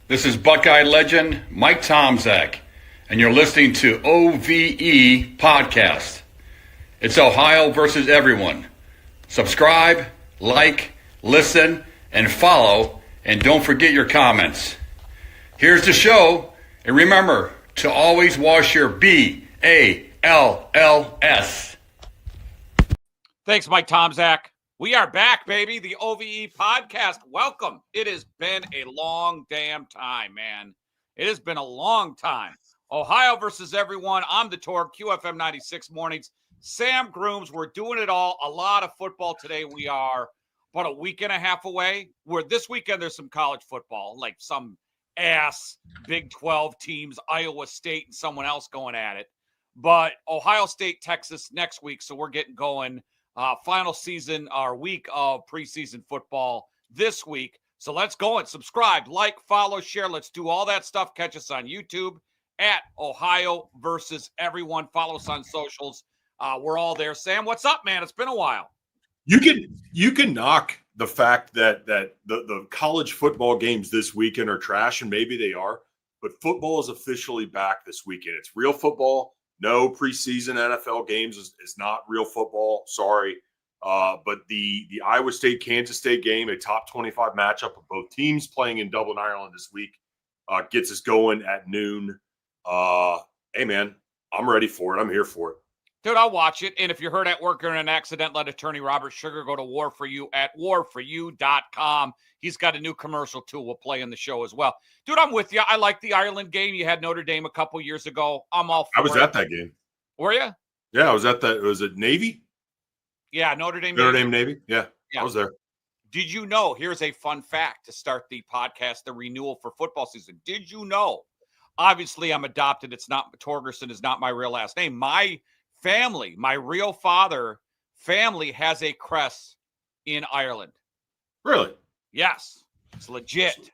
This is Buckeye legend Mike Tomczak, and you're listening to OVE Podcast. It's Ohio versus everyone. Subscribe, like, listen, and follow, and don't forget your comments. Here's the show, and remember to always wash your BALLS. Thanks, Mike Tomczak. We are back, baby. The OVE podcast. Welcome. It has been a long damn time, man. It has been a long time. Ohio versus everyone. I'm the Torg, QFM 96 mornings. Sam Grooms. We're doing it all. A lot of football today. We are about a week and a half away. This weekend, there's some college football, like some ass Big 12 teams, Iowa State and someone else going at it. But Ohio State, Texas next week. So we're getting going. Final season, our week of preseason football this week. So let's go and subscribe, like, follow, share. Let's do all that stuff. Catch us on YouTube at Ohio versus everyone. Follow us on socials. We're all there. Sam, what's up, man? It's been a while. You can knock the fact that the college football games this weekend are trash, and maybe they are, but football is officially back this weekend. It's real football. No preseason NFL games is not real football. Sorry. But the Iowa State-Kansas State game, a top 25 matchup of both teams playing in Dublin, Ireland this week, gets us going at noon. Hey, man, I'm ready for it. I'm here for it. Dude, I'll watch it. And if you're hurt at work or in an accident, let attorney Robert Schuerger go to War For You at warforyou.com. He's got a new commercial, too. We'll play in the show as well. Dude, I'm with you. I like the Ireland game. You had Notre Dame a couple years ago. I'm all for it. I was at that game. Were you? Yeah, I was at that. Was it Navy? Yeah, Notre Dame Navy. Yeah, I was there. Did you know, here's a fun fact to start the podcast, the renewal for football season. Did you know, obviously I'm adopted. It's not, Torgerson is not my real last name. My family, my real father family has a crest in Ireland. Really? Yes. It's legit.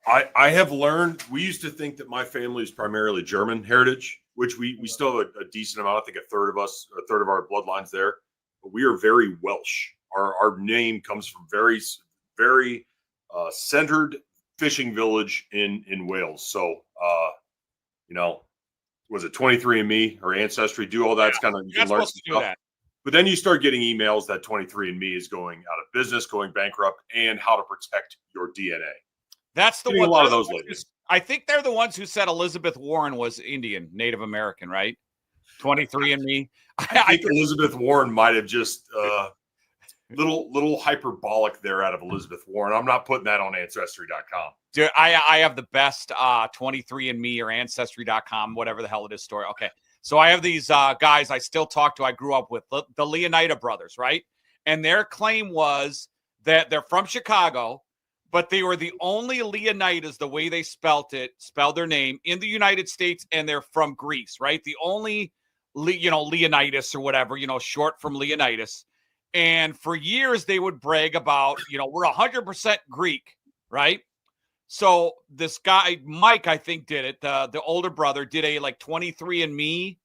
I have learned, we used to think that my family is primarily German heritage, which we still have a decent amount. I think a third of our bloodlines there, but we are very Welsh. Our name comes from very, very centered fishing village in Wales. So, was it 23andMe or Ancestry? Do all that's kind of, you can learn some stuff. That. But then you start getting emails that 23andMe is going out of business, going bankrupt, and how to protect your DNA. That's the one. A lot of those ladies. I think they're the ones who said Elizabeth Warren was Indian, Native American, right? 23andMe. I think Elizabeth Warren might have just little hyperbolic there out of Elizabeth Warren. I'm not putting that on Ancestry.com. Dude, I have the best 23andMe or Ancestry.com, whatever the hell it is story. Okay. So I have these guys I still talk to. I grew up with the Leonida brothers, right? And their claim was that they're from Chicago, but they were the only Leonidas, the way they spelled their name, in the United States, and they're from Greece, right? The only, Leonidas or whatever, short from Leonidas. And for years, they would brag about, we're 100% Greek, right? So this guy, Mike, I think, did it. The older brother did a 23andMe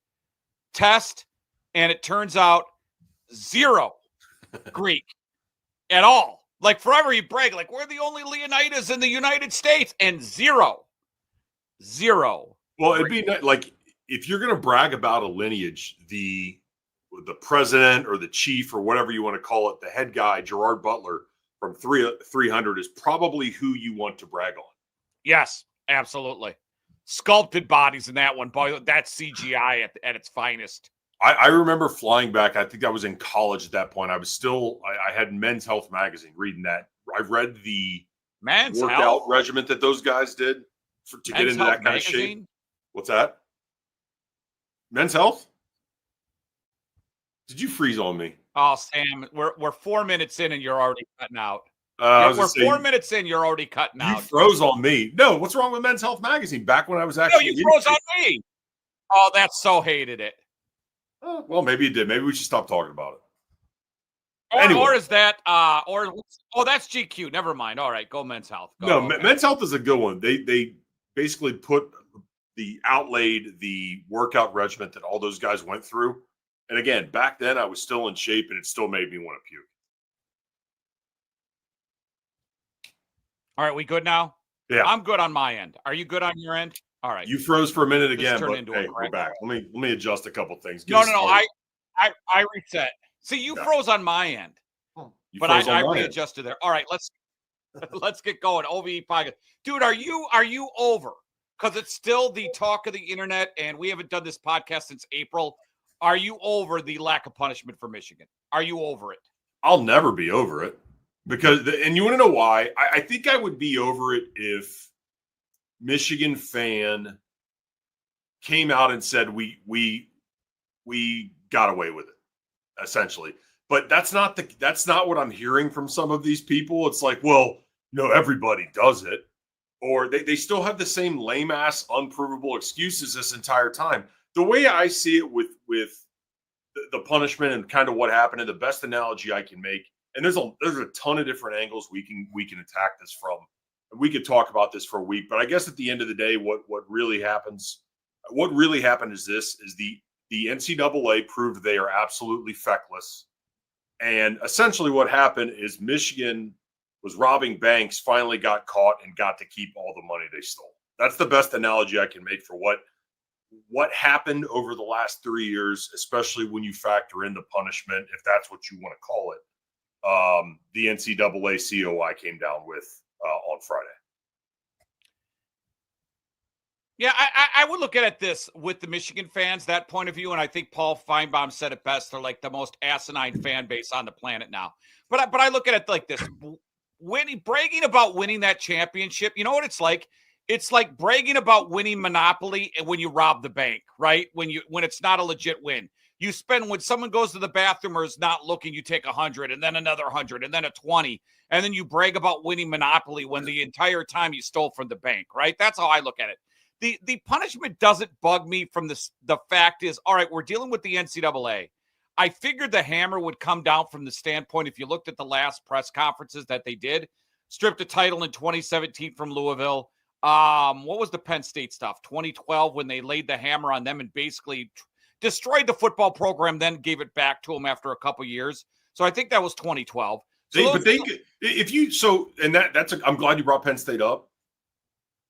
test, and it turns out 0 Greek at all. Like forever you brag, like we're the only Leonidas in the United States, and 0. Well, it'd be like if you're going to brag about a lineage, the president or the chief or whatever you want to call it, the head guy, Gerard Butler from 300 is probably who you want to brag on. Yes, absolutely. Sculpted bodies in that one. Boy, that's CGI at its finest. I remember flying back. I think I was in college at that point. I had Men's Health magazine, reading that. I read the Men's workout Health regimen that those guys did to get into that kind of shape. What's that? Men's Health? Did you freeze on me? Oh, Sam, we're 4 minutes in and you're already cutting out. We're 4 minutes in, you're already cutting out. You froze on me. No, what's wrong with Men's Health magazine? Back when I was actually... No, you froze on me. Oh, that's so hated it. Well, maybe you did. Maybe we should stop talking about it. Anyway. Or is that that's GQ. Never mind. All right, go Men's Health. Men's Health is a good one. They basically outlaid the workout regimen that all those guys went through. And again, back then I was still in shape, and it still made me want to puke. All right, we good now? Yeah. I'm good on my end. Are you good on your end? All right. You froze for a minute This again, turned but into hey, a we're back. Let me adjust a couple things. No. I reset. See, you froze on my end, You but froze I on my end. readjusted there. All right, let's get going. OVE podcast, dude. Are you over? Because it's still the talk of the internet, and we haven't done this podcast since April. Are you over the lack of punishment for Michigan? Are you over it? I'll never be over it because, and you want to know why? I think I would be over it if Michigan fan came out and said we got away with it, essentially. But that's not what I'm hearing from some of these people. It's like, well, everybody does it, or they still have the same lame ass, unprovable excuses this entire time. The way I see it with the punishment and kind of what happened, and the best analogy I can make, and there's a ton of different angles we can attack this from. And we could talk about this for a week, but I guess at the end of the day, what really happened is the NCAA proved they are absolutely feckless. And essentially what happened is Michigan was robbing banks, finally got caught, and got to keep all the money they stole. That's the best analogy I can make for what happened over the last 3 years, especially when you factor in the punishment, if that's what you want to call it. The NCAA COI came down with on Friday. Yeah, I would look at it this with the Michigan fans, that point of view, and I think Paul Feinbaum said it best. They're like the most asinine fan base on the planet now. But I look at it like this: bragging about winning that championship. You know what it's like? It's like bragging about winning Monopoly and when you rob the bank, right? When it's not a legit win. You spend, when someone goes to the bathroom or is not looking, you take 100 and then another 100 and then a 20. And then you brag about winning Monopoly when the entire time you stole from the bank, right? That's how I look at it. The punishment doesn't bug me from this. The fact is, all right, we're dealing with the NCAA. I figured the hammer would come down from the standpoint, if you looked at the last press conferences that they did, stripped the title in 2017 from Louisville. What was the Penn State stuff? 2012, when they laid the hammer on them and basically destroyed the football program, then gave it back to them after a couple years. So I think that was 2012. I'm glad you brought Penn State up.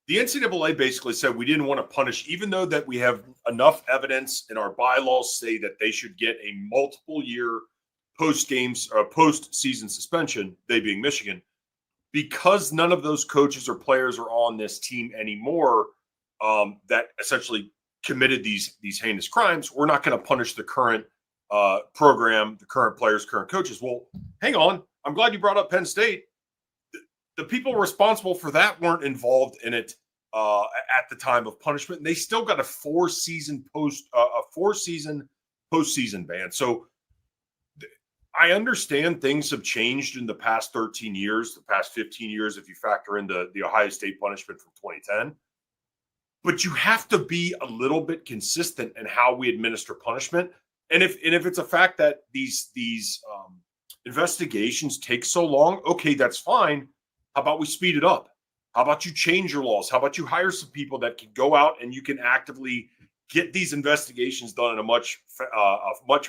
The NCAA basically said we didn't want to punish, even though that we have enough evidence and our bylaws say that they should get a multiple year post-season suspension, they being Michigan, because none of those coaches or players are on this team anymore, that essentially committed these heinous crimes. We're not going to punish the current program, the current players, current coaches. Well, hang on. I'm glad you brought up Penn State. The people responsible for that weren't involved in it at the time of punishment. And they still got a four-season postseason ban. So I understand things have changed in the past 13 years, the past 15 years, if you factor in the Ohio State punishment from 2010. But you have to be a little bit consistent in how we administer punishment. And if it's a fact that these investigations take so long, okay, that's fine. How about we speed it up? How about you change your laws? How about you hire some people that can go out and you can actively get these investigations done in a much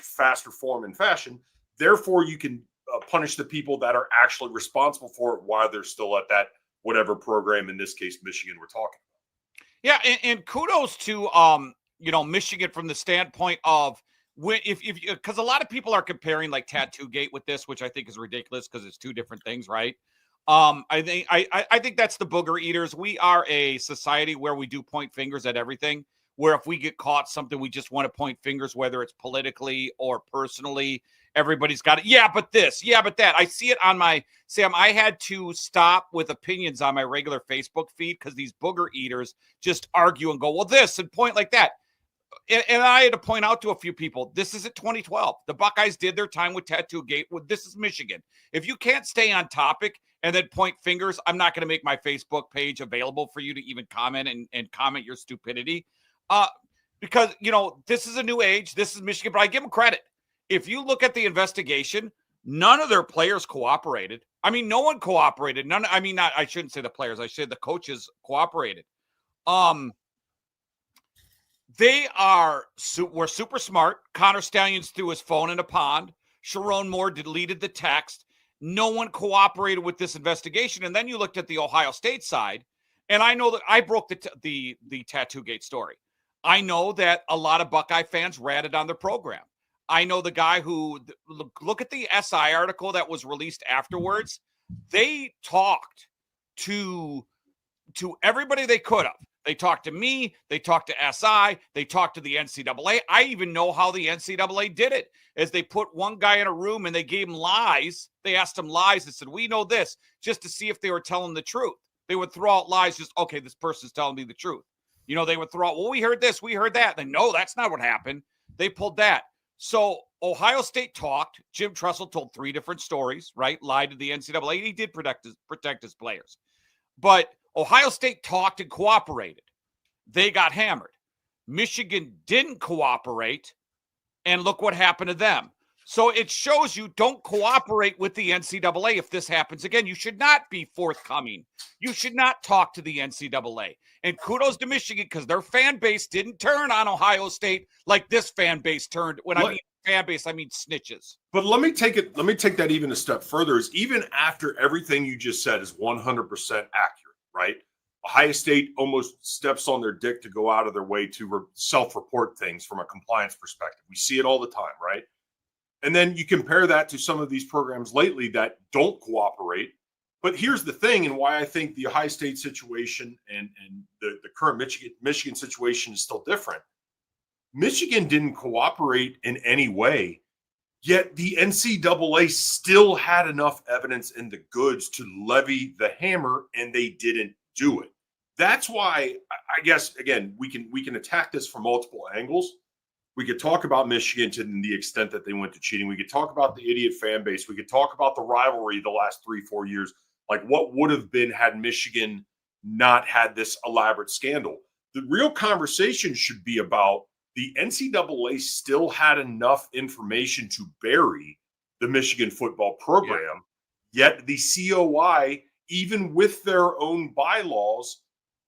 faster form and fashion? Therefore, you can punish the people that are actually responsible for it while they're still at that whatever program, in this case, Michigan, we're talking about. Yeah, and kudos to Michigan from the standpoint of because a lot of people are comparing like Tattoo-gate with this, which I think is ridiculous because it's two different things, right? I think that's the booger eaters. We are a society where we do point fingers at everything. Where if we get caught something, we just want to point fingers, whether it's politically or personally. Everybody's got it. Yeah, but this. Yeah, but that. I see it on my Sam. I had to stop with opinions on my regular Facebook feed because these booger eaters just argue and go, well, this and point like that. And I had to point out to a few people, this isn't 2012. The Buckeyes did their time with Tattoo-gate. This is Michigan. If you can't stay on topic and then point fingers, I'm not going to make my Facebook page available for you to even comment and comment your stupidity. Because, this is a new age. This is Michigan, but I give them credit. If you look at the investigation, none of their players cooperated. I mean, no one cooperated. I shouldn't say the players. I said the coaches cooperated. They were super smart. Connor Stallions threw his phone in a pond. Sharon Moore deleted the text. No one cooperated with this investigation. And then you looked at the Ohio State side, And I know that I broke the Tattoo Gate story. I know that a lot of Buckeye fans ratted on their program. I know the guy who, look at the SI article that was released afterwards. They talked to everybody they could have. They talked to me. They talked to SI. They talked to the NCAA. I even know how the NCAA did it, is they put one guy in a room and they gave him lies. They asked him lies and said, we know this, just to see if they were telling the truth. They would throw out lies, just, okay, this person's telling me the truth. You know, they would throw out, well, we heard this, we heard that. Then, no, that's not what happened. They pulled that. So Ohio State talked. Jim Tressel told 3 different stories, right? Lied to the NCAA. He did protect his players. But Ohio State talked and cooperated. They got hammered. Michigan didn't cooperate, and look what happened to them. So it shows you don't cooperate with the NCAA if this happens again. You should not be forthcoming. You should not talk to the NCAA. And kudos to Michigan, because their fan base didn't turn on Ohio State like this fan base turned. When I mean fan base, I mean snitches. But let me take that even a step further. Is even after everything you just said is 100% accurate, right? Ohio State almost steps on their dick to go out of their way to self-report things from a compliance perspective. We see it all the time, right? And then you compare that to some of these programs lately that don't cooperate. But here's the thing, and why I think the Ohio State situation and the current Michigan situation is still different. Michigan didn't cooperate in any way, yet the NCAA still had enough evidence in the goods to levy the hammer, and they didn't do it. That's why, I guess, again, we can attack this from multiple angles. We could talk about Michigan to the extent that they went to cheating. We could talk about the idiot fan base. We could talk about the rivalry the last 3-4 years, like what would have been had Michigan not had this elaborate scandal. The real conversation should be about the NCAA still had enough information to bury the Michigan football program, yet the COI, even with their own bylaws,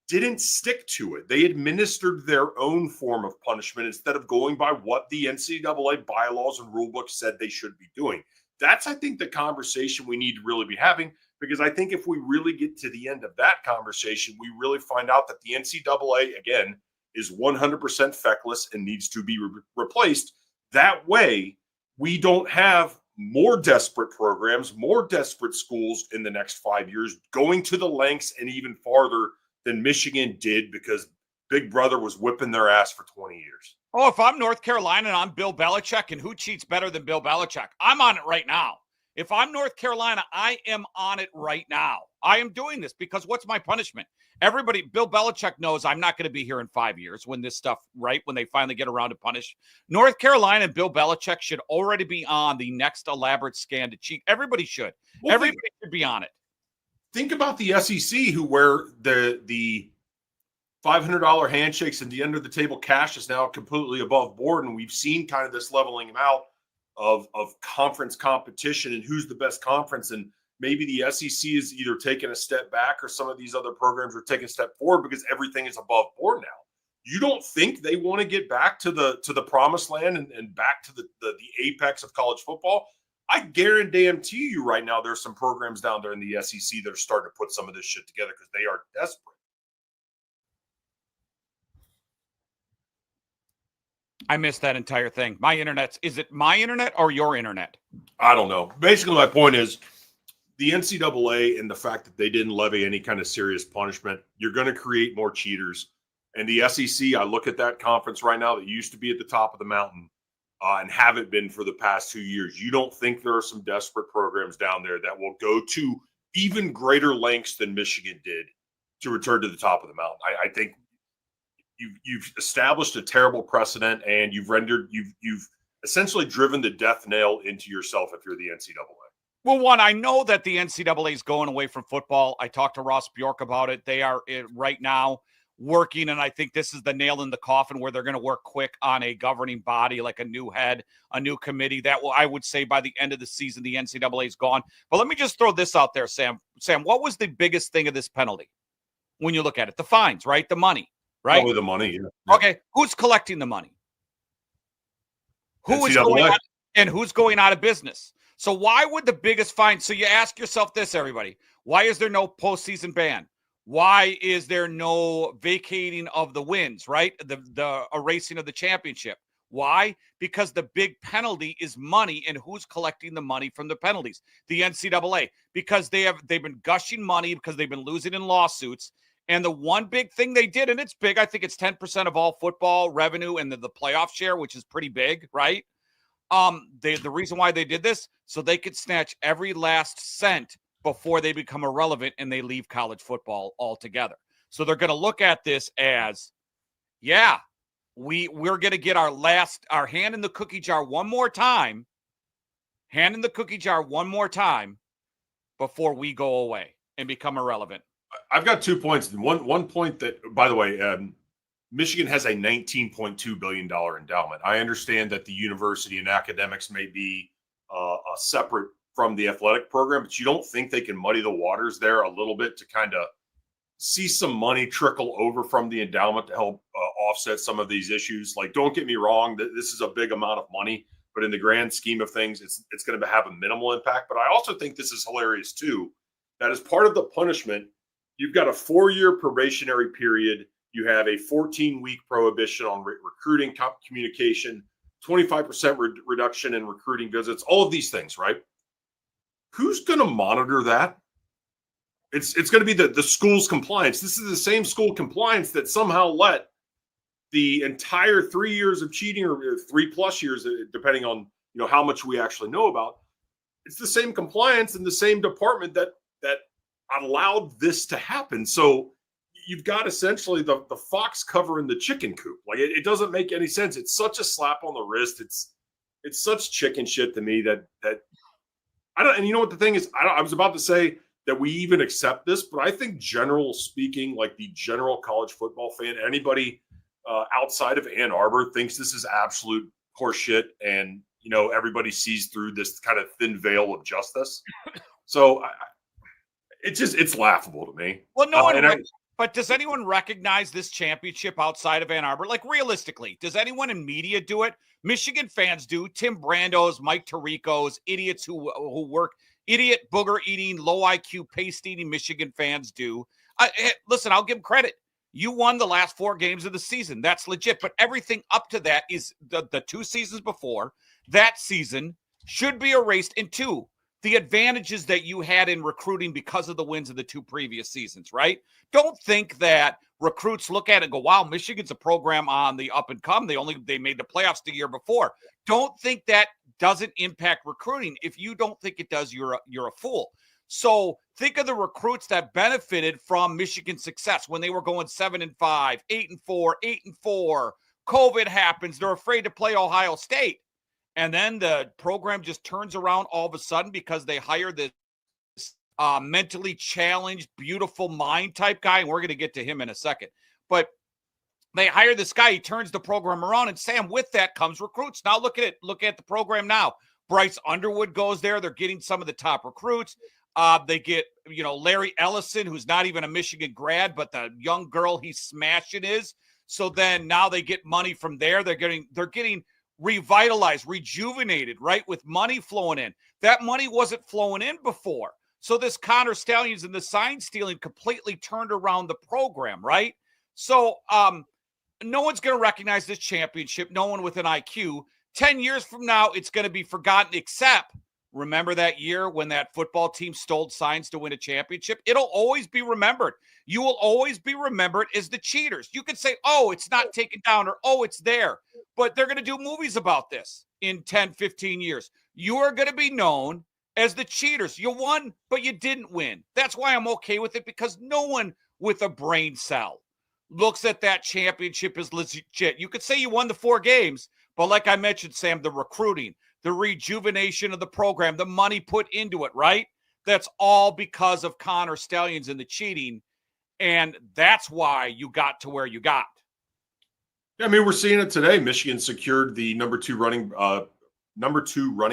didn't stick to it. They administered their own form of punishment instead of going by what the NCAA bylaws and rulebook said they should be doing. That's, I think, the conversation we need to really be having, because I think if we really get to the end of that conversation, we really find out that the NCAA, again, is 100% feckless and needs to be replaced. That way, we don't have more desperate programs, more desperate schools in the next 5 years going to the lengths and even farther than Michigan did, because Big Brother was whipping their ass for 20 years. Oh, if I'm North Carolina and I'm Bill Belichick, and who cheats better than Bill Belichick? I'm on it right now. If I'm North Carolina, I am on it right now. I am doing this because what's my punishment? Everybody, Bill Belichick knows I'm not going to be here in 5 years when this stuff, right, when they finally get around to punish. North Carolina and Bill Belichick should already be on the next elaborate scan to cheat. Everybody should. Well, everybody should be on it. Think about the SEC, where the $500 handshakes and the under the table cash is now completely above board, and we've seen kind of this leveling out of conference competition and who's the best conference. And maybe the SEC is either taking a step back or some of these other programs are taking a step forward because everything is above board now. You don't think they want to get back to the promised land and back to the apex of college football? I guarantee you right now there's some programs down there in the SEC that are starting to put some of this shit together because they are desperate. I missed that entire thing. My internet's, is it my internet or your internet? I don't know. Basically, my point is the NCAA and the fact that they didn't levy any kind of serious punishment, you're going to create more cheaters. And the SEC, I look at that conference right now that used to be at the top of the mountain and haven't been for the past 2 years. You don't think there are some desperate programs down there that will go to even greater lengths than Michigan did to return to the top of the mountain? I think you've established a terrible precedent, and you've essentially driven the death nail into yourself if you're the NCAA. Well, one, I know that the NCAA is going away from football. I talked to Ross Bjork about it. They are right now working, and I think this is the nail in the coffin where they're going to work quick on a governing body, like a new head, a new committee. That will, I would say, by the end of the season, the NCAA is gone. But let me just throw this out there, Sam. Sam, what was the biggest thing of this penalty when you look at it? The fines, right? The money, right? Probably the money, yeah. Okay, who's collecting the money? Who is going out, and who's going out of business? So why would the biggest fine? So you ask yourself this, everybody. Why is there no postseason ban? Why is there no vacating of the wins, right? The erasing of the championship. Why? Because the big penalty is money, and who's collecting the money from the penalties? The NCAA, because they've been gushing money because they've been losing in lawsuits. And the one big thing they did, and it's big, I think it's 10% of all football revenue and the playoff share, which is pretty big, right? The reason why they did this, so they could snatch every last cent before they become irrelevant and they leave college football altogether. So they're going to look at this as, yeah, we're going to get our hand in the cookie jar one more time, before we go away and become irrelevant. I've got 2 points. One point that, by the way, Michigan has a $19.2 billion endowment. I understand that the university and academics may be separate from the athletic program, but you don't think they can muddy the waters there a little bit to kind of see some money trickle over from the endowment to help offset some of these issues? Like, don't get me wrong, this is a big amount of money, but in the grand scheme of things, it's going to have a minimal impact. But I also think this is hilarious too, that as part of the punishment, you've got a 4-year probationary period. You have a 14-week prohibition on recruiting communication, 25% reduction in recruiting visits, all of these things, right? Who's going to monitor that? It's going to be the school's compliance. This is the same school compliance that somehow let the entire 3 years of cheating, or 3+ years, depending on how much we actually know about. It's the same compliance in the same department that allowed this to happen. So you've got essentially the fox covering the chicken coop. Like, it doesn't make any sense. It's such a slap on the wrist. It's such chicken shit to me that I don't. And you know what the thing is? I was about to say that we even accept this, but I think, general speaking, like the general college football fan, anybody outside of Ann Arbor thinks this is absolute horseshit, and everybody sees through this kind of thin veil of justice. So it's laughable to me. Well, no one. But does anyone recognize this championship outside of Ann Arbor? Like, realistically, does anyone in media do it? Michigan fans do. Tim Brando's, Mike Tirico's, idiots who work, idiot booger-eating, low IQ, paste-eating Michigan fans do. Listen, I'll give them credit. You won the last 4 games of the season. That's legit. But everything up to that is the 2 seasons before. That season should be erased. And 2, the advantages that you had in recruiting because of the wins of the 2 previous seasons, right? Don't think that recruits look at it and go, wow, Michigan's a program on the up and come. They made the playoffs the year before. Don't think that doesn't impact recruiting. If you don't think it does, you're a fool. So think of the recruits that benefited from Michigan's success when they were going 7-5, 8-4, 8-4. COVID happens. They're afraid to play Ohio State. And then the program just turns around all of a sudden because they hire this mentally challenged, beautiful mind type guy. And we're going to get to him in a second. But they hire this guy. He turns the program around. And Sam, with that comes recruits. Now look at it. Look at the program now. Bryce Underwood goes there. They're getting some of the top recruits. They get, Larry Ellison, who's not even a Michigan grad, but the young girl he's smashing is. So then now they get money from there. They're getting revitalized, rejuvenated, right? With money flowing in. That money wasn't flowing in before. So this Connor Stallions and the sign stealing completely turned around the program, right? So no one's going to recognize this championship. No one with an IQ. 10 years from now, it's going to be forgotten, except remember that year when that football team stole signs to win a championship? It'll always be remembered. You will always be remembered as the cheaters. You could say, oh, it's not taken down, or, oh, it's there. But they're going to do movies about this in 10, 15 years. You are going to be known as the cheaters. You won, but you didn't win. That's why I'm okay with it, because no one with a brain cell looks at that championship as legit. You could say you won the 4 games, but like I mentioned, Sam, the recruiting, the rejuvenation of the program, the money put into it, right? That's all because of Connor Stallions and the cheating. And that's why you got to where you got. Yeah, I mean, we're seeing it today. Michigan secured the number two running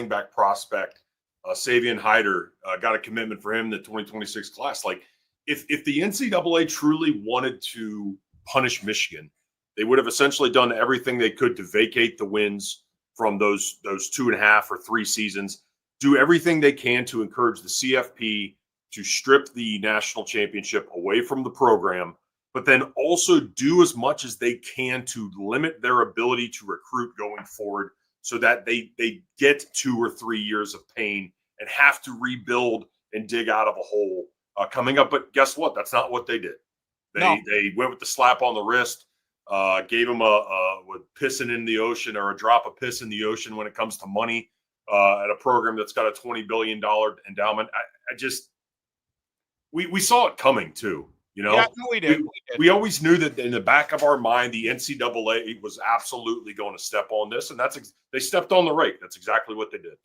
back prospect, Savion Hyder, got a commitment for him in the 2026 class. Like, if the NCAA truly wanted to punish Michigan, they would have essentially done everything they could to vacate the wins from those 2.5 or 3 seasons, do everything they can to encourage the CFP to strip the national championship away from the program, but then also do as much as they can to limit their ability to recruit going forward so that they get 2 or 3 years of pain and have to rebuild and dig out of a hole coming up. But guess what? That's not what they did. They went with the slap on the wrist, gave them with pissing in the ocean or a drop of piss in the ocean when it comes to money at a program that's got a $20 billion endowment. We saw it coming too. Yeah, we did. We always knew that in the back of our mind, the NCAA was absolutely going to step on this, and they stepped on the rake. That's exactly what they did.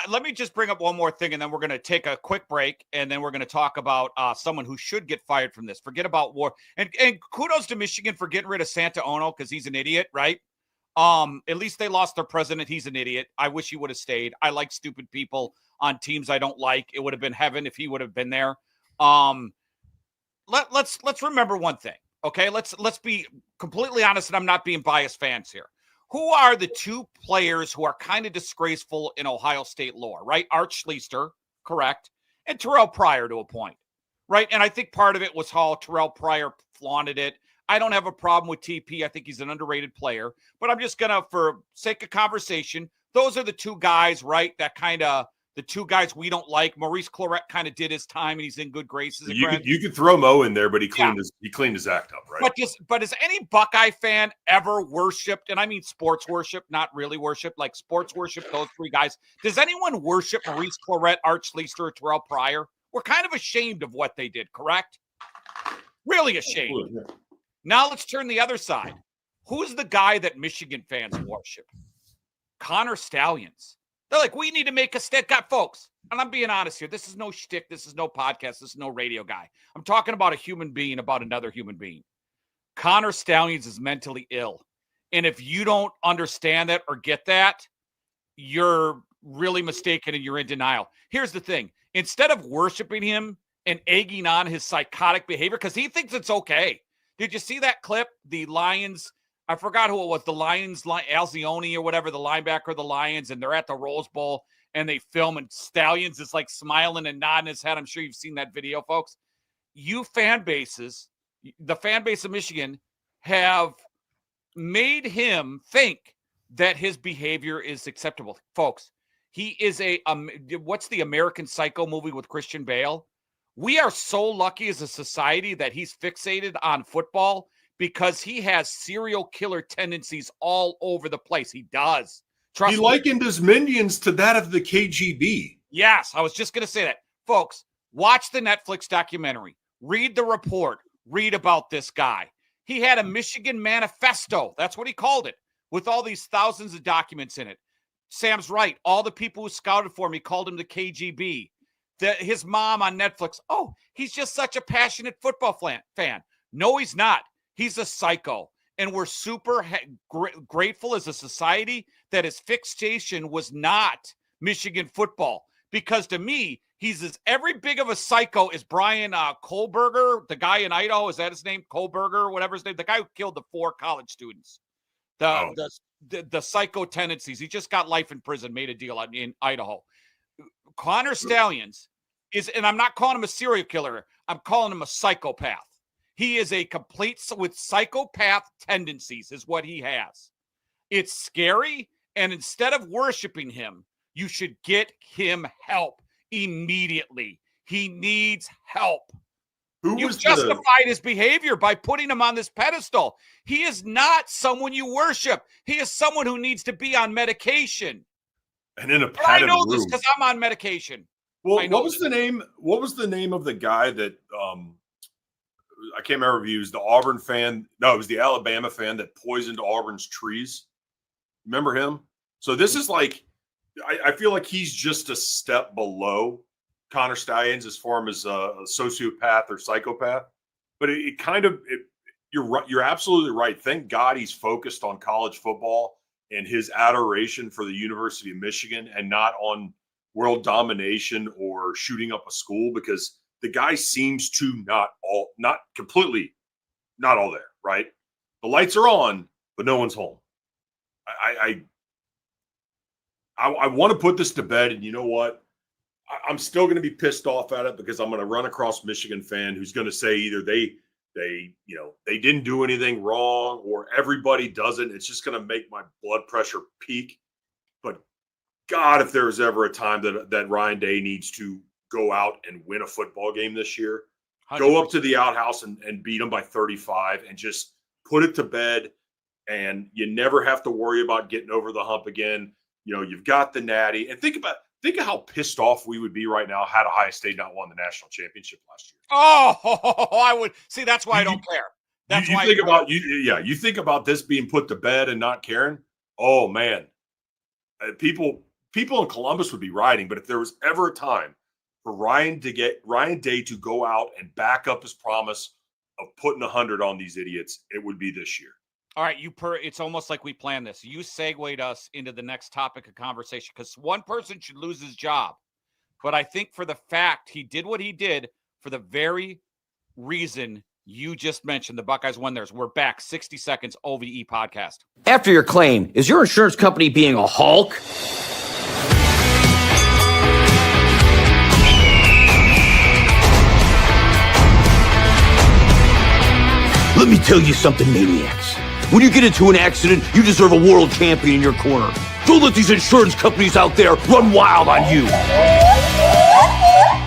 Let me just bring up one more thing, and then we're going to take a quick break, and then we're going to talk about someone who should get fired from this. Forget about war. And kudos to Michigan for getting rid of Santa Ono because he's an idiot, right? At least they lost their president. He's an idiot. I wish he would have stayed. I like stupid people on teams I don't like. It would have been heaven if he would have been there. Let's remember one thing, okay? Let's be completely honest, and I'm not being biased fans here. Who are the two players who are kind of disgraceful in Ohio State lore, right? Art Schleister, correct, and Terrell Pryor to a point, right? And I think part of it was how Terrell Pryor flaunted it. I don't have a problem with TP. I think he's an underrated player, but I'm just going to, for sake of conversation, those are the two guys, right, that kind of the two guys we don't like. Maurice Claret kind of did his time, and he's in good graces. You could throw Mo in there, but he cleaned his act up, right? But has any Buckeye fan ever worshipped, and I mean sports worship, not really worship, like sports worship, those three guys? Does anyone worship Maurice Claret, Art Schleister, or Terrell Pryor? We're kind of ashamed of what they did, correct? Really ashamed. Yeah. Now let's turn the other side. Who's the guy that Michigan fans worship? Connor Stallions. They're like, we need to make a stick up, folks. And I'm being honest here. This is no shtick. This is no podcast. This is no radio guy. I'm talking about a human being, about another human being. Connor Stallions is mentally ill. And if you don't understand that or get that, you're really mistaken and you're in denial. Here's the thing. Instead of worshiping him and egging on his psychotic behavior, because he thinks it's okay. Did you see that clip? The Lions, I forgot who it was, the Lions, Alzione or whatever, the linebacker of the Lions, and they're at the Rose Bowl, and they film, and Stallions is like smiling and nodding his head. I'm sure you've seen that video, folks. You fan bases, the fan base of Michigan, have made him think that his behavior is acceptable. Folks, he is what's the American Psycho movie with Christian Bale? We are so lucky as a society that he's fixated on football because he has serial killer tendencies all over the place. He does. Trust me. He likened his minions to that of the KGB. Yes, I was just going to say that. Folks, watch the Netflix documentary. Read the report. Read about this guy. He had a Michigan manifesto. That's what he called it, with all these thousands of documents in it. Sam's right. All the people who scouted for him, he called him the KGB. His mom on Netflix, oh, he's just such a passionate football fan. No, he's not. He's a psycho. And we're super grateful as a society that his fixation was not Michigan football. Because to me, he's as every big of a psycho as Brian Kohlberger, the guy in Idaho. Is that his name? Kohlberger or whatever his name? The guy who killed the 4 college students. The psycho tendencies. He just got life in prison, made a deal in Idaho. Connor Stallions is, and I'm not calling him a serial killer. I'm calling him a psychopath. He is a complete with psychopath tendencies is what he has. It's scary. And instead of worshiping him, you should get him help immediately. He needs help. You justified his behavior by putting him on this pedestal. He is not someone you worship. He is someone who needs to be on medication. And in a padded room. I know this because I'm on medication. Well, what was the name? What was the name of the guy that I can't remember if he was the Auburn fan. No, it was the Alabama fan that poisoned Auburn's trees. Remember him? So this is like, I feel like he's just a step below Connor Stallions as far as a sociopath or psychopath. But you're right. You're absolutely right. Thank God he's focused on college football and his adoration for the University of Michigan and not on world domination or shooting up a school, because the guy seems to not all there, right? The lights are on, but no one's home. I want to put this to bed, and you know what? I'm still going to be pissed off at it because I'm going to run across Michigan fan who's going to say either they didn't do anything wrong or everybody doesn't. It's just going to make my blood pressure peak. But God, if there was ever a time that Ryan Day needs to go out and win a football game this year, 100%. Go up to the outhouse and beat them by 35 and just put it to bed. And you never have to worry about getting over the hump again. You've got the natty. And think of how pissed off we would be right now had Ohio State not won the national championship last year. Oh, I would see. That's why I don't care. That's why you think about this being put to bed and not caring. Oh man, people in Columbus would be rioting. But if there was ever a time for Ryan Day to go out and back up his promise of putting 100 on these idiots, it would be this year. All right, it's almost like we planned this. You segued us into the next topic of conversation because one person should lose his job. But I think for the fact he did what he did for the very reason you just mentioned, the Buckeyes won theirs. We're back. 60 seconds OVE podcast. After your claim, is your insurance company being a Hulk? Let me tell you something, maniacs. When you get into an accident, you deserve a world champion in your corner. Don't let these insurance companies out there run wild on you.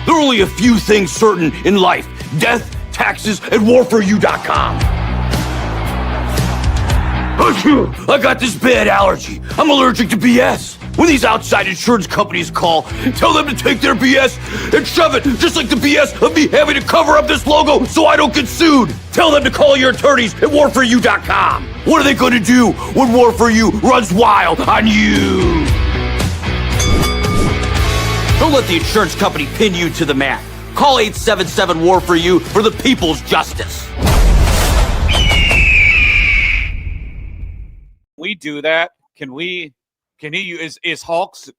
There are only a few things certain in life: death, taxes, and warforyou.com. I got this bad allergy. I'm allergic to BS. When these outside insurance companies call, tell them to take their BS and shove it, just like the BS of me having to cover up this logo so I don't get sued. Tell them to call your attorneys at warforyou.com. What are they going to do when War for You runs wild on you? Don't let the insurance company pin you to the mat. Call 877-WAR-FOR-YOU for the people's justice. We do that. Can he is Hulk's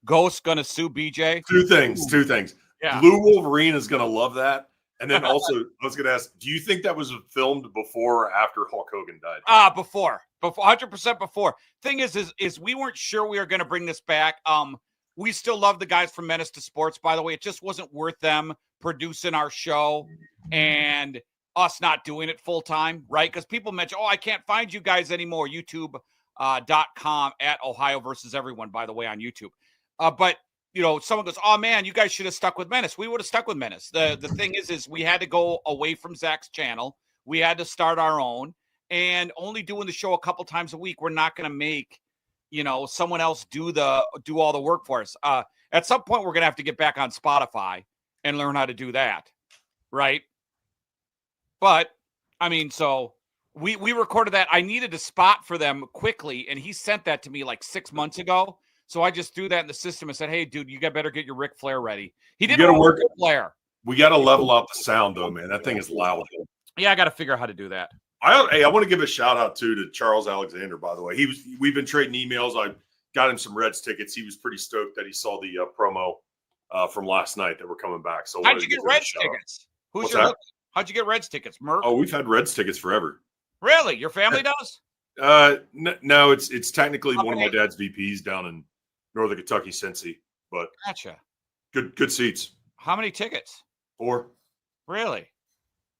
Ghost gonna sue BJ? Two things. Yeah. Blue Wolverine is gonna love that. And then also I was gonna ask, do you think that was filmed before or after Hulk Hogan died? Before 100% before. Thing is we weren't sure we were gonna bring this back. We still love the guys from Menace to Sports, by the way. It just wasn't worth them producing our show and us not doing it full time, right? Because people mention, I can't find you guys anymore. YouTube.com at Ohio versus everyone, by the way, on YouTube. But someone goes, oh man, you guys should have stuck with Menace. We would have stuck with Menace. The thing is we had to go away from Zach's channel. We had to start our own, and only doing the show a couple times a week. We're not going to make, someone else do all the work for us. At some point we're going to have to get back on Spotify and learn how to do that. Right. But I mean, so we recorded that. I needed a spot for them quickly, and he sent that to me like 6 months ago. So I just threw that in the system and said, hey, dude, you better get your Ric Flair ready. He didn't work Ric Flair. We got to level out the sound, though, man. That thing is loud. Yeah, I got to figure out how to do that. I want to give a shout out to Charles Alexander, by the way. We've been trading emails. I got him some Reds tickets. He was pretty stoked that he saw the promo from last night that were coming back. So how'd you get Reds tickets? How'd you get Reds tickets, Merc? Oh, we've had Reds tickets forever. Really? Your family does? No, it's technically one of my dad's VPs down in Northern Kentucky, Cincy. But gotcha. Good seats. How many tickets? 4. Really?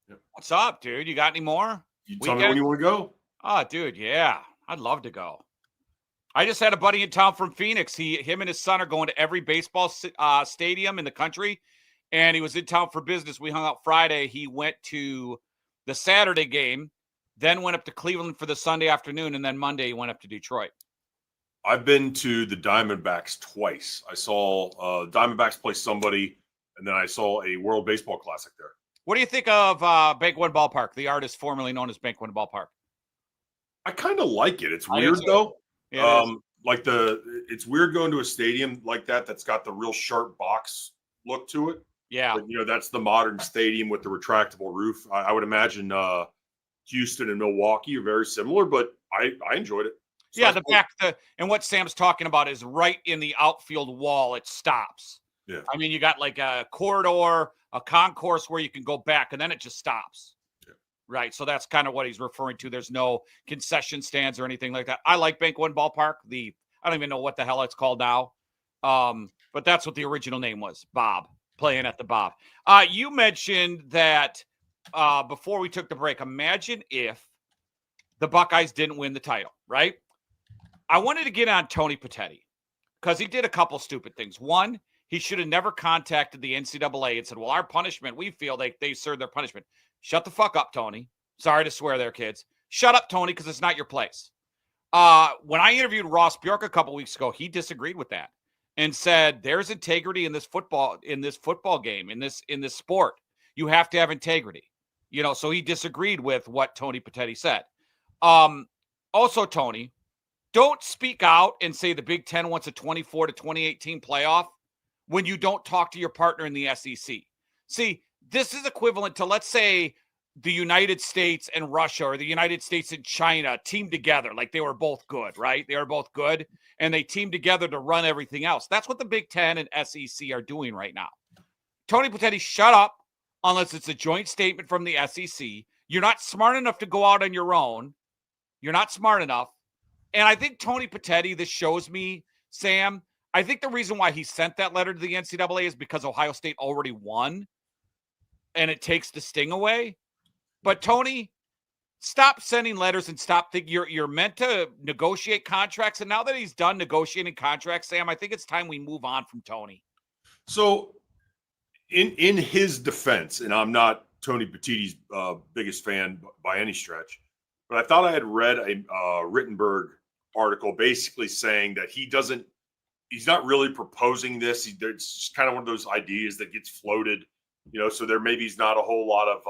Yep. What's up, dude? You got any more? You tell me when you want to go. Oh, dude, yeah. I'd love to go. I just had a buddy in town from Phoenix. Him and his son are going to every baseball stadium in the country, and he was in town for business. We hung out Friday. He went to the Saturday game, then went up to Cleveland for the Sunday afternoon, and then Monday he went up to Detroit. I've been to the Diamondbacks twice. I saw Diamondbacks play somebody, and then I saw a World Baseball Classic there. What do you think of Bank One Ballpark, the artist formerly known as Bank One Ballpark? I kind of like it. It's weird, though. Yeah, it's weird going to a stadium like that that's got the real sharp box look to it. Yeah. But, that's the modern stadium with the retractable roof. I would imagine Houston and Milwaukee are very similar, but I enjoyed it. So yeah, and what Sam's talking about is right in the outfield wall. It stops. Yeah. I mean, you got like a corridor, a concourse where you can go back, and then it just stops. Yeah. Right. So that's kind of what he's referring to. There's no concession stands or anything like that. I like Bank One Ballpark. I don't even know what the hell it's called now. but that's what the original name was, Bob, playing at the Bob. You mentioned that before we took the break, imagine if the Buckeyes didn't win the title, right? I wanted to get on Tony Petitti because he did a couple stupid things. One, he should have never contacted the NCAA and said, well, our punishment, we feel they served their punishment. Shut the fuck up, Tony. Sorry to swear there, kids. Shut up, Tony, because it's not your place. When I interviewed Ross Bjork a couple weeks ago, he disagreed with that and said there's integrity in this football game, in this sport. You have to have integrity. So he disagreed with what Tony Petitti said. Also, Tony, don't speak out and say the Big Ten wants a 24 to 2018 playoff when you don't talk to your partner in the SEC. See, this is equivalent to, let's say, the United States and Russia or the United States and China teamed together like they were both good, right? They are both good, and they teamed together to run everything else. That's what the Big Ten and SEC are doing right now. Tony Petitti, shut up unless it's a joint statement from the SEC. You're not smart enough to go out on your own. You're not smart enough. And I think Tony Petitti, this shows me, Sam, I think the reason why he sent that letter to the NCAA is because Ohio State already won, and it takes the sting away. But Tony, stop sending letters and stop thinking you're meant to negotiate contracts. And now that he's done negotiating contracts, Sam, I think it's time we move on from Tony. So in his defense, and I'm not Tony Petitti's biggest fan by any stretch, but I thought I had read a Rittenberg article basically saying that he's not really proposing this. It's kind of one of those ideas that gets floated, so there maybe is not a whole lot of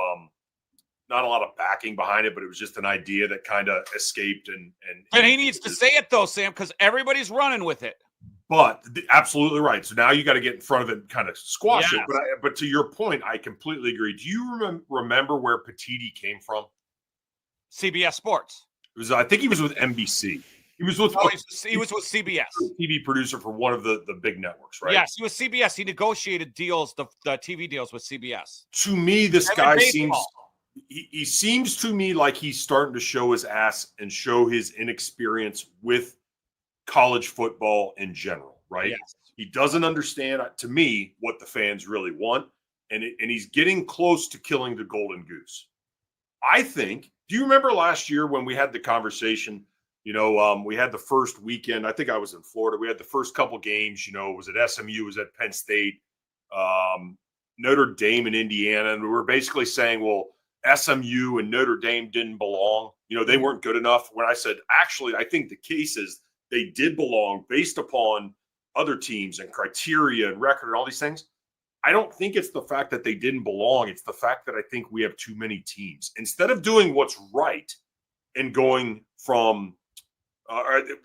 not a lot of backing behind it, but it was just an idea that kind of escaped. And he needs to say it though, Sam, because everybody's running with it. But absolutely right. So now you got to get in front of it and kind of squash it. But to your point, I completely agree. Do you remember where Petitti came from? CBS Sports. It was, I think he was with NBC. He was with he was with CBS. TV producer for one of the big networks, right? Yes, he was CBS. He negotiated deals, the TV deals with CBS. To me, this guy he seems to me like he's starting to show his ass and show his inexperience with college football in general, right? Yes. He doesn't understand, to me, what the fans really want, and he's getting close to killing the golden goose. I think, do you remember last year when we had the conversation, we had the first weekend, I think I was in Florida, we had the first couple games, was it SMU, was it Penn State, Notre Dame and Indiana, and we were basically saying, well, SMU and Notre Dame didn't belong. They weren't good enough. When I said, actually, I think the case is they did belong based upon other teams and criteria and record and all these things. I don't think it's the fact that they didn't belong. It's the fact that I think we have too many teams. Instead of doing what's right and going from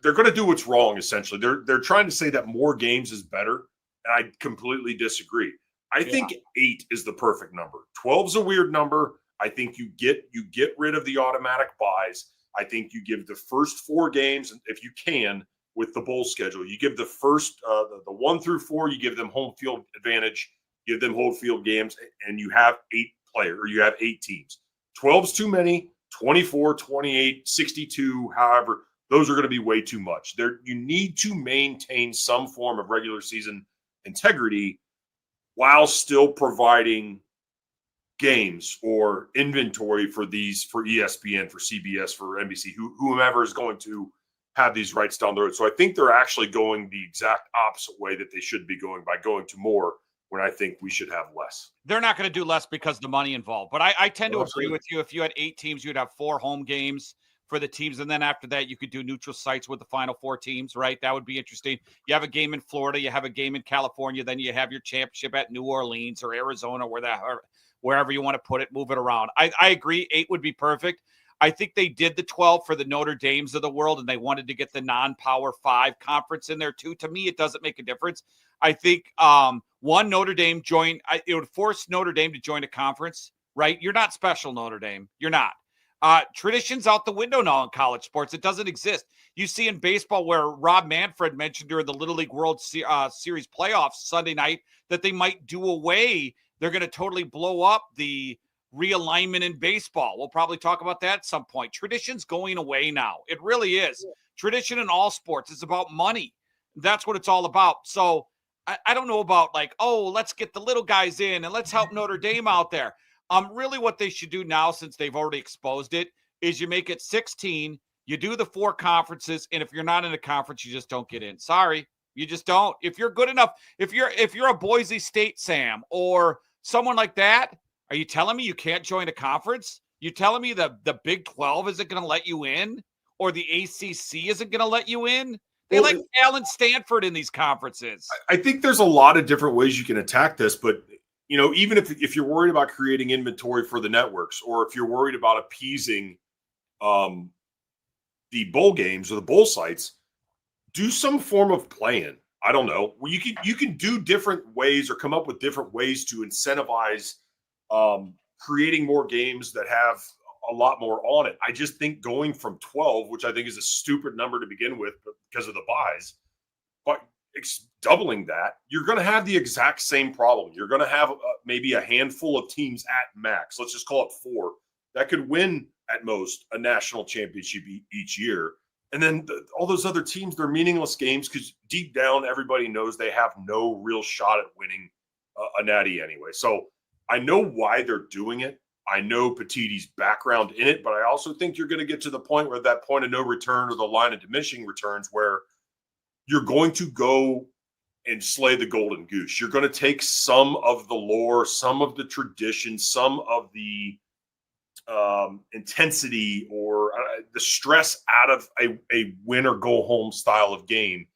they're going to do what's wrong, essentially. They're trying to say that more games is better, and I completely disagree. I think 8 is the perfect number. 12 is a weird number. I think you get rid of the automatic buys. I think you give the first 4 games, if you can, with the bowl schedule. You give the first the 1 through 4, you give them home field advantage, give them home field games, and you have 8 players, or you have 8 teams. 12's too many, 24, 28, 62, however, those are going to be way too much. You need to maintain some form of regular season integrity while still providing games or inventory for ESPN, for CBS, for NBC, whomever is going to have these rights down the road. So I think they're actually going the exact opposite way that they should be going, by going to more, when I think we should have less. They're not going to do less because of the money involved. But I tend to agree with you. If you had 8 teams, you'd have 4 home games for the teams. And then after that, you could do neutral sites with the final 4 teams, right? That would be interesting. You have a game in Florida, you have a game in California, then you have your championship at New Orleans or Arizona, wherever you want to put it, move it around. I agree. 8 would be perfect. I think they did the 12 for the Notre Dames of the world, and they wanted to get the non-Power 5 conference in there too. To me, it doesn't make a difference. I think Notre Dame it would force Notre Dame to join a conference, right? You're not special, Notre Dame. You're not. Tradition's out the window now in college sports. It doesn't exist. You see in baseball where Rob Manfred mentioned during the Little League World Series playoffs Sunday night that they might do away. They're going to totally blow up the realignment in baseball. We'll probably talk about that at some point. Tradition's going away now. It really is. Tradition in all sports is about money. That's what it's all about. So I don't know about like, oh, let's get the little guys in and let's help Notre Dame out there. Really what they should do now, since they've already exposed it, is you make it 16, you do the 4 conferences, and if you're not in a conference, you just don't get in. Sorry, you just don't. If you're good enough, if you're a Boise State, Sam, or someone like that, are you telling me you can't join a conference? You telling me the Big 12 isn't going to let you in, or the ACC isn't going to let you in? They like Allen Stanford in these conferences. I think there's a lot of different ways you can attack this, but even if you're worried about creating inventory for the networks, or if you're worried about appeasing the bowl games or the bowl sites, do some form of play-in. I don't know. Well, you can do different ways or come up with different ways to incentivize creating more games that have a lot more on it. I just think going from 12, which I think is a stupid number to begin with because of the buys, but doubling that, you're going to have the exact same problem. You're going to have maybe a handful of teams at max. Let's just call it 4 that could win at most a national championship each year. And then all those other teams, they're meaningless games because deep down, everybody knows they have no real shot at winning a natty anyway. So I know why they're doing it. I know Petitti's background in it, but I also think you're going to get to the point where that point of no return or the line of diminishing returns where you're going to go and slay the golden goose. You're going to take some of the lore, some of the tradition, some of the intensity or the stress out of a win or go home style of game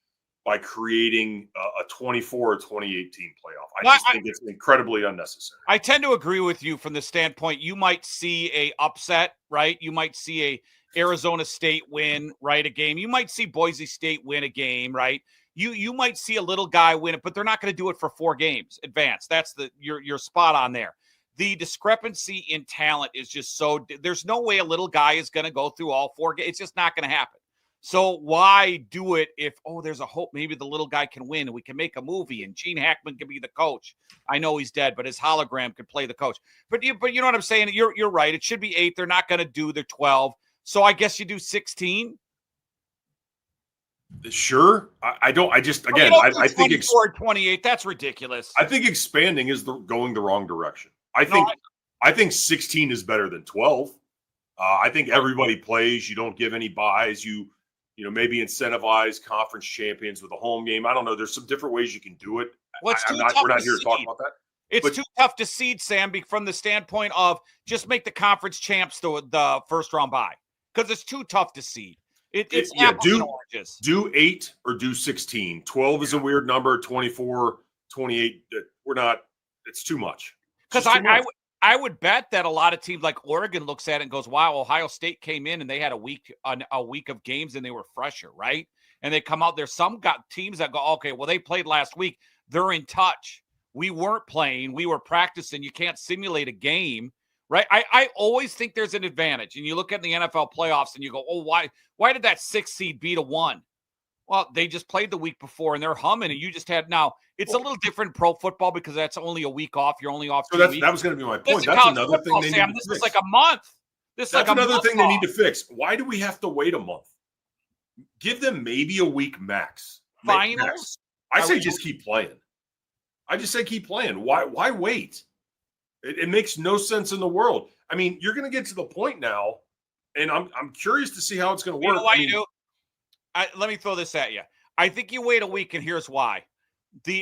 by creating a 24 or 28 team playoff. I think it's incredibly unnecessary. I tend to agree with you from the standpoint you might see a upset, right? You might see a Arizona State win, right? A game. You might see Boise State win a game, right? You might see a little guy win it, but they're not going to do it for 4 games advance. That's you're spot on there. The discrepancy in talent is just so – there's no way a little guy is going to go through all 4 games. It's just not going to happen. So why do it if, there's a hope maybe the little guy can win and we can make a movie and Gene Hackman can be the coach. I know he's dead, but his hologram could play the coach. But you know what I'm saying? You're right. It should be 8. They're not going to do their 12. So I guess you do 16. Sure. I think 28. That's ridiculous. I think expanding is going the wrong direction. I think 16 is better than 12. I think everybody plays. You don't give any buys. You maybe incentivize conference champions with a home game. I don't know. There's some different ways you can do it. We're not here to talk about that. It's too tough to seed, Sam, from the standpoint of just make the conference champs the first round bye because it's too tough to seed. It's apples and oranges. Do 8 or do 16. 12 is a weird number. 24, 28. We're not. It's too much. Because I would bet that a lot of teams like Oregon looks at it and goes, wow, Ohio State came in and they had a week of games and they were fresher, right? And they come out, there's some teams that go, okay, well, they played last week. They're in touch. We weren't playing. We were practicing. You can't simulate a game, right? I always think there's an advantage. And you look at the NFL playoffs and you go, oh, why did that 6 seed beat a 1? Well, they just played the week before and they're humming and you just had now. It's a little different pro football because that's only a week off. You're only off 2 weeks. That was going to be my point. That's another thing they need to fix. This is like a month. That's another thing they need to fix. Why do we have to wait a month? Give them maybe a week max. Finals? I say just keep playing. I just say keep playing. Why wait? It makes no sense in the world. I mean, you're going to get to the point now, and I'm curious to see how it's going to work. You know why you do? Let me throw this at you. I think you wait a week, and here's why.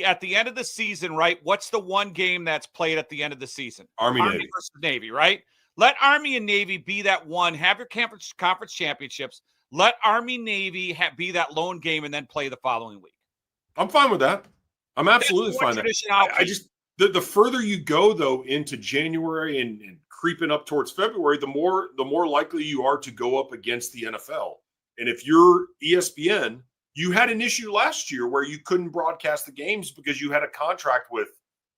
At the end of the season, right? What's the one game that's played at the end of the season? Army Navy versus Navy, right? Let Army and Navy be that one. Have your conference championships. Let Army Navy be that lone game, and then play the following week. I'm fine with that. I'm absolutely fine with that. I just the further you go though into January and creeping up towards February, the more likely you are to go up against the NFL. And if you're ESPN, you had an issue last year where you couldn't broadcast the games because you had a contract with,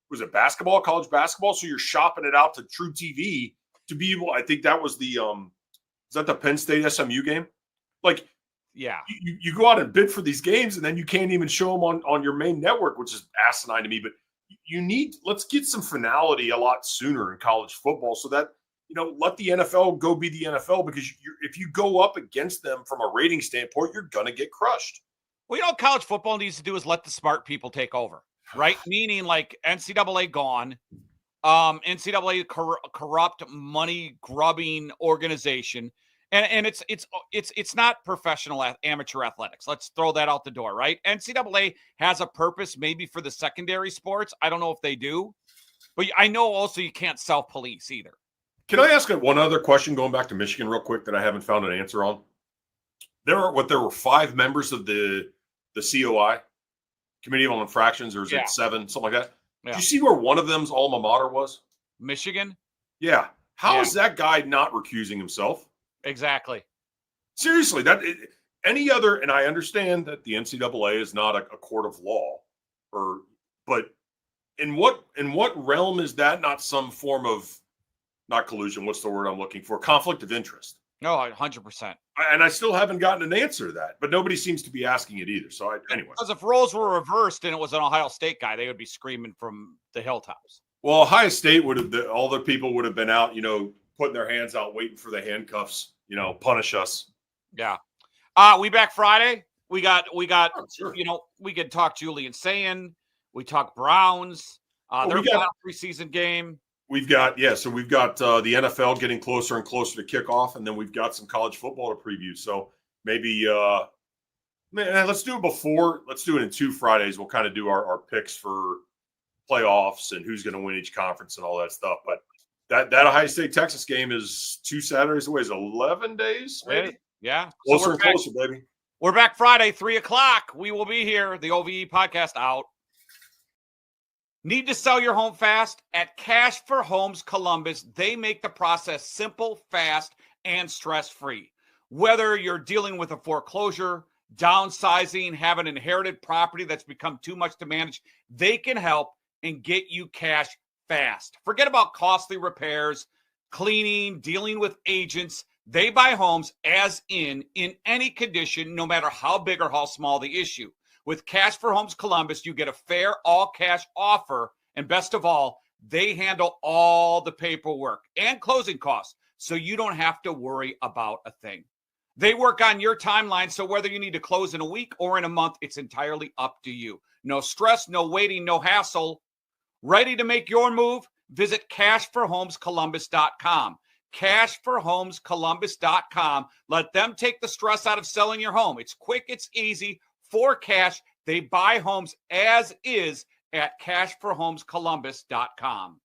was it basketball, college basketball? So you're shopping it out to True TV to be able, I think that was is that the Penn State SMU game? Like, yeah, you go out and bid for these games and then you can't even show them on your main network, which is asinine to me. But let's get some finality a lot sooner in college football so that, let the NFL go be the NFL, because if you go up against them from a rating standpoint, you're going to get crushed. Well, college football needs to do is let the smart people take over. right? Meaning like NCAA gone, NCAA corrupt money grubbing organization. And it's not professional amateur athletics. Let's throw that out the door, right? NCAA has a purpose maybe for the secondary sports. I don't know if they do, but I know also you can't self-police either. Can I ask one other question going back to Michigan real quick that I haven't found an answer on? There were 5 members of the COI, Committee on Infractions, or is it 7, something like that? Yeah. Did you see where one of them's alma mater was? Michigan? Yeah. How is that guy not recusing himself? Exactly. Seriously, any other, and I understand that the NCAA is not a court of law, but in what realm is that not some form of, not collusion, what's the word I'm looking for? Conflict of interest. No, 100%. And I still haven't gotten an answer to that, but nobody seems to be asking it either. So anyway. Because if roles were reversed and it was an Ohio State guy, they would be screaming from the hilltops. Well, Ohio State all the people would have been out, putting their hands out, waiting for the handcuffs, punish us. Yeah. We back Friday. We got, sure. we could talk Julian Sayin. We talk Browns. Their preseason game. We've got the NFL getting closer and closer to kickoff, and then we've got some college football to preview. So maybe, let's do it before. Let's do it in 2 Fridays. We'll kind of do our picks for playoffs and who's going to win each conference and all that stuff. But that Ohio State Texas game is 2 Saturdays away. Is 11 days, maybe? Yeah. Closer and closer, baby. We're back Friday, 3:00. We will be here. The OVE podcast out. Need to sell your home fast? At Cash for Homes Columbus, they make the process simple, fast, and stress-free. Whether you're dealing with a foreclosure, downsizing, have an inherited property that's become too much to manage, they can help and get you cash fast. Forget about costly repairs, cleaning, dealing with agents. They buy homes as in any condition, no matter how big or how small the issue. With Cash for Homes Columbus, you get a fair all-cash offer, and best of all, they handle all the paperwork and closing costs, so you don't have to worry about a thing. They work on your timeline, so whether you need to close in a week or in a month, it's entirely up to you. No stress, no waiting, no hassle. Ready to make your move? Visit cashforhomescolumbus.com. Cashforhomescolumbus.com. Let them take the stress out of selling your home. It's quick, it's easy. For cash, they buy homes as is at cashforhomescolumbus.com.